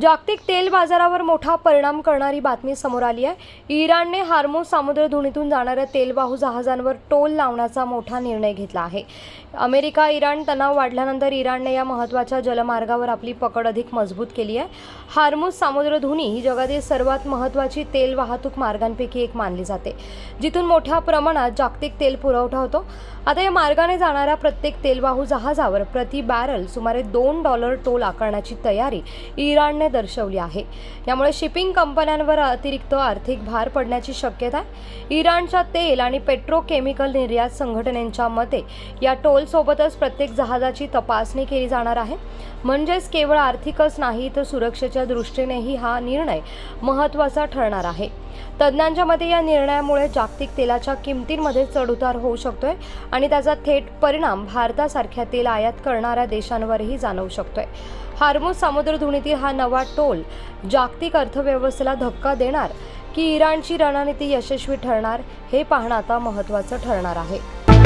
जागतिक तेल बाजारावर मोठा परिणाम करणारी बातमी समोर आली आहे। इराणने हार्मुझ सामुद्रधुनीतून जाणाऱ्या तेलवाहू जहाजांवर टोल लावण्याचा मोठा निर्णय घेतला आहे। अमेरिका इराण तणाव वाढल्यानंतर इराणने या महत्त्वाच्या जलमार्गावर आपली पकड अधिक मजबूत केली आहे। हार्मुझ सामुद्रधुनी ही जगातील सर्वात महत्त्वाची तेल वाहतूक मार्गांपैकी एक मानली जाते, जिथून मोठ्या प्रमाणात जागतिक तेल पुरवठा होतो। आता या मार्गाने जाणाऱ्या प्रत्येक तेलवाहू जहाजावर प्रति बॅरल सुमारे $2 टोल आकारण्याची तयारी इराणने दर्शवली आहे। यामुळे शिपिंग कंपन्यांवर अतिरिक्त आर्थिक भार पडण्याची शक्यता आहे। इराणच्या तेल आणि पेट्रोकेमिकल निर्यात संघटनेच्या मते या टोल सोबतच प्रत्येक जहाजाची तपासणी केली जाणार आहे। म्हणजेच केवळ आर्थिकच नाही तर सुरक्षेच्या दृष्टीनेही हा निर्णय महत्त्वाचा ठरणार आहे। तज्ज्ञांच्या मते या निर्णयामुळे जागतिक तेलाच्या किमतींमध्ये चढउतार होऊ शकतोय आणि त्याचा थेट परिणाम भारतासारख्या तेल आयात करणाऱ्या देशांवरही जाणवू शकतोय। हार्मुझ सामुद्रधुनीतील हा नवा टोल जागतिक अर्थव्यवस्थेला धक्का देणार की इराणची रणनीती यशस्वी ठरणार हे पाहणं आता महत्त्वाचं ठरणार आहे।